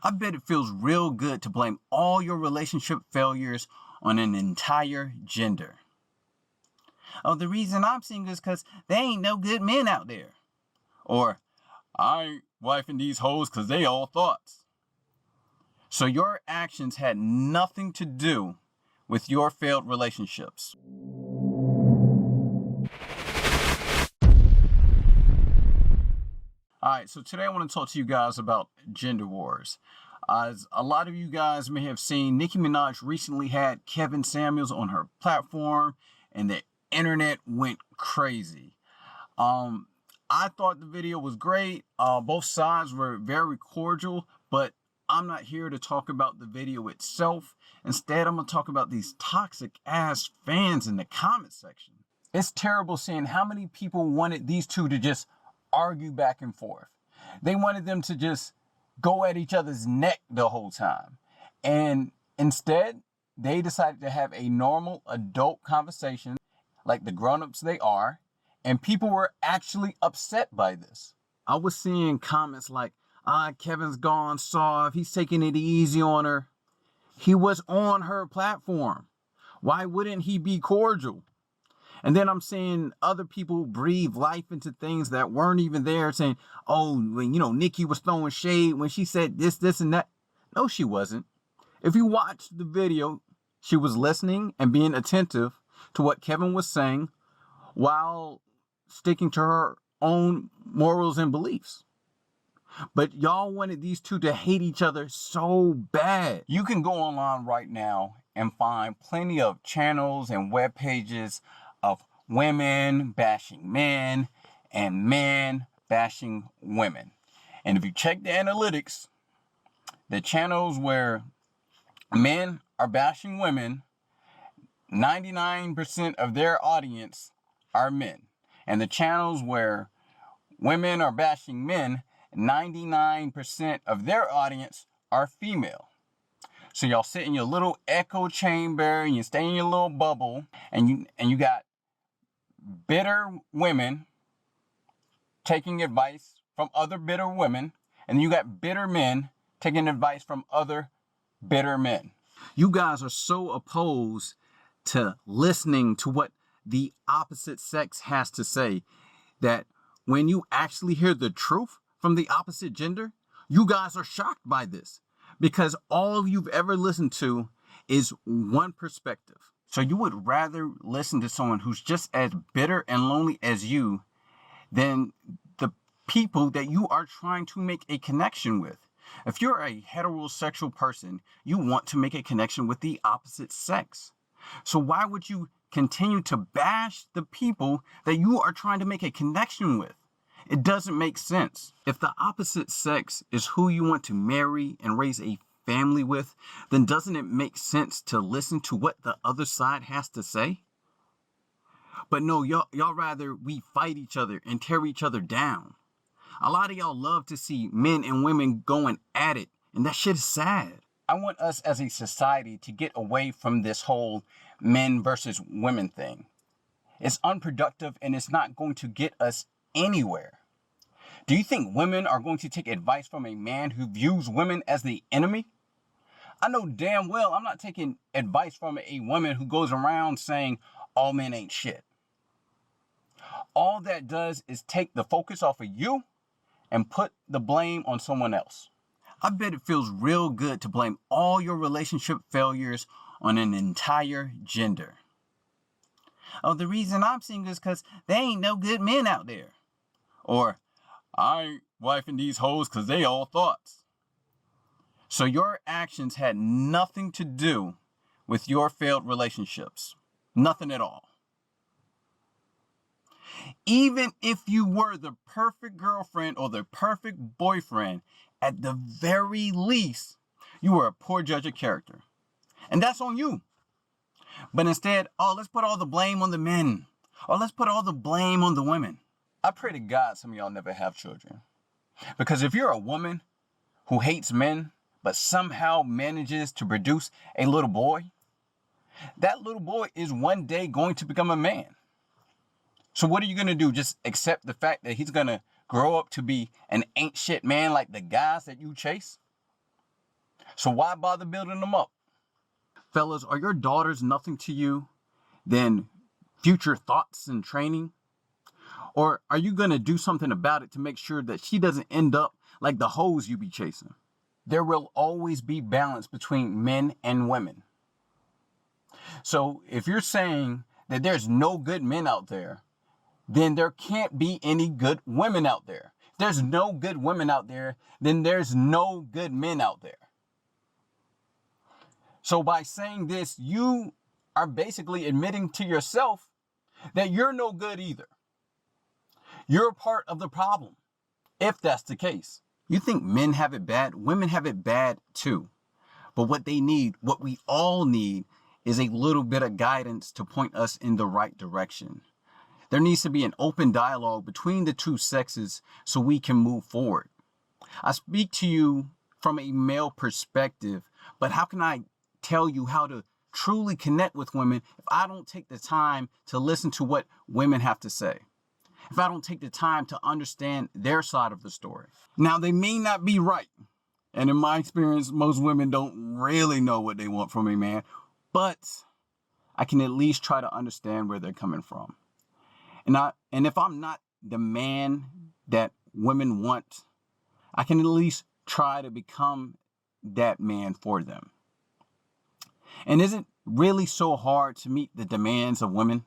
I bet it feels real good to blame all your relationship failures on an entire gender. Oh, the reason I'm single is because there ain't no good men out there. Or, I ain't wifing these hoes because they all thoughts. So your actions had nothing to do with your failed relationships. Alright, so today I want to talk to you guys about gender wars. As a lot of you guys may have seen, Nicki Minaj recently had Kevin Samuels on her platform and the internet went crazy. I thought the video was great. Both sides were very cordial, but I'm not here to talk about the video itself. Instead, I'm going to talk about these toxic ass fans in the comment section. It's terrible seeing how many people wanted these two to just argue back and forth. They wanted them to just go at each other's neck the whole time. And instead, they decided to have a normal adult conversation like the grown-ups they are. And people were actually upset by this. I was seeing comments like, Kevin's gone soft. He's taking it easy on her. He was on her platform. Why wouldn't he be cordial? And then I'm seeing other people breathe life into things that weren't even there, saying, oh, when, Nicki was throwing shade when she said this, and that. No, she wasn't. If you watch the video, she was listening and being attentive to what Kevin was saying while sticking to her own morals and beliefs. But y'all wanted these two to hate each other so bad. You can go online right now and find plenty of channels and web pages of women bashing men and men bashing women. And if you check the analytics, the channels where men are bashing women, 99% of their audience are men. And the channels where women are bashing men, 99% of their audience are female. So y'all sit in your little echo chamber and you stay in your little bubble, and you got bitter women taking advice from other bitter women, and you got bitter men taking advice from other bitter men. You guys are so opposed to listening to what the opposite sex has to say that when you actually hear the truth from the opposite gender, you guys are shocked by this because all you've ever listened to is one perspective. So you would rather listen to someone who's just as bitter and lonely as you than the people that you are trying to make a connection with. If you're a heterosexual person, you want to make a connection with the opposite sex. So why would you continue to bash the people that you are trying to make a connection with? It doesn't make sense. If the opposite sex is who you want to marry and raise a family with, then doesn't it make sense to listen to what the other side has to say? But no, y'all rather we fight each other and tear each other down. A lot of y'all love to see men and women going at it, and that shit is sad. I want us as a society to get away from this whole men versus women thing. It's unproductive and it's not going to get us anywhere. Do you think women are going to take advice from a man who views women as the enemy? I know damn well I'm not taking advice from a woman who goes around saying all men ain't shit. All that does is take the focus off of you and put the blame on someone else. I bet it feels real good to blame all your relationship failures on an entire gender. Oh, the reason I'm single is because there ain't no good men out there. Or, I ain't wifing these hoes because they all thoughts. So your actions had nothing to do with your failed relationships. Nothing at all. Even if you were the perfect girlfriend or the perfect boyfriend, at the very least, you were a poor judge of character. And that's on you. But instead, let's put all the blame on the men. Or let's put all the blame on the women. I pray to God some of y'all never have children. Because if you're a woman who hates men, but somehow manages to produce a little boy, that little boy is one day going to become a man. So what are you going to do? Just accept the fact that he's going to grow up to be an ain't shit man like the guys that you chase? So why bother building them up? Fellas, are your daughters nothing to you than future thoughts and training? Or are you going to do something about it to make sure that she doesn't end up like the hoes you be chasing? There will always be balance between men and women. So if you're saying that there's no good men out there, then there can't be any good women out there. If there's no good women out there, then there's no good men out there. So by saying this, you are basically admitting to yourself that you're no good either. You're part of the problem, if that's the case. You think men have it bad? Women have it bad too. But what they need, what we all need, is a little bit of guidance to point us in the right direction. There needs to be an open dialogue between the two sexes so we can move forward. I speak to you from a male perspective, but how can I tell you how to truly connect with women if I don't take the time to listen to what women have to say? If I don't take the time to understand their side of the story. Now, they may not be right. And in my experience, most women don't really know what they want from a man, but I can at least try to understand where they're coming from. And if I'm not the man that women want, I can at least try to become that man for them. And is it really so hard to meet the demands of women?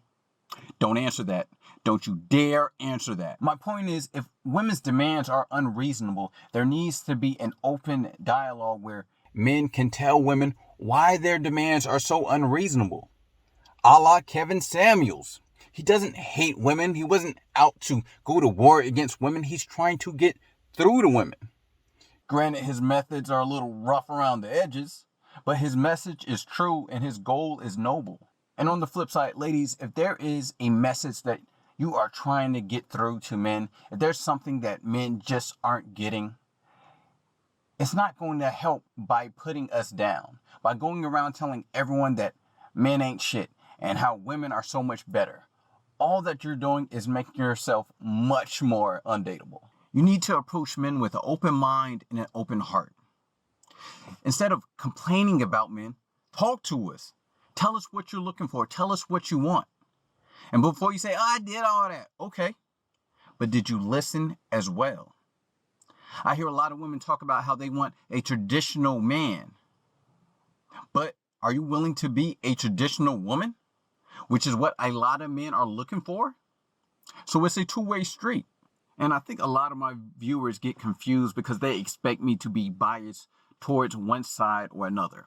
Don't answer that. Don't you dare answer that. My point is, if women's demands are unreasonable, there needs to be an open dialogue where men can tell women why their demands are so unreasonable. A la Kevin Samuels. He doesn't hate women. He wasn't out to go to war against women. He's trying to get through to women. Granted, his methods are a little rough around the edges, but his message is true and his goal is noble. And on the flip side, ladies, if there is a message that you are trying to get through to men, if there's something that men just aren't getting, it's not going to help by putting us down, by going around telling everyone that men ain't shit and how women are so much better. All that you're doing is making yourself much more undateable. You need to approach men with an open mind and an open heart. Instead of complaining about men, talk to us. Tell us what you're looking for. Tell us what you want. And before you say, oh, I did all that. Okay. But did you listen as well? I hear a lot of women talk about how they want a traditional man. But are you willing to be a traditional woman? Which is what a lot of men are looking for. So it's a two-way street. And I think a lot of my viewers get confused because they expect me to be biased towards one side or another.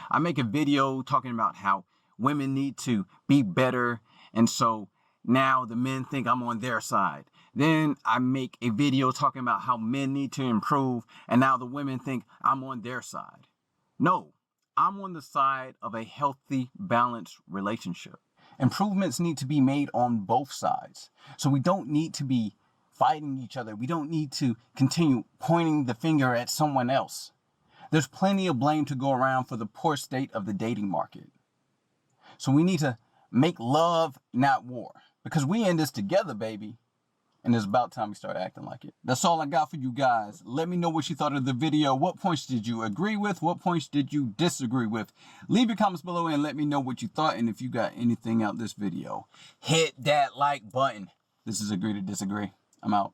I make a video talking about how women need to be better. And so now the men think I'm on their side. Then I make a video talking about how men need to improve. And now the women think I'm on their side. No, I'm on the side of a healthy, balanced relationship. Improvements need to be made on both sides. So we don't need to be fighting each other. We don't need to continue pointing the finger at someone else. There's plenty of blame to go around for the poor state of the dating market. So we need to make love, not war. Because we in this together, baby. And it's about time we start acting like it. That's all I got for you guys. Let me know what you thought of the video. What points did you agree with? What points did you disagree with? Leave your comments below and let me know what you thought. And if you got anything out this video, hit that like button. This is Agree to Disagree. I'm out.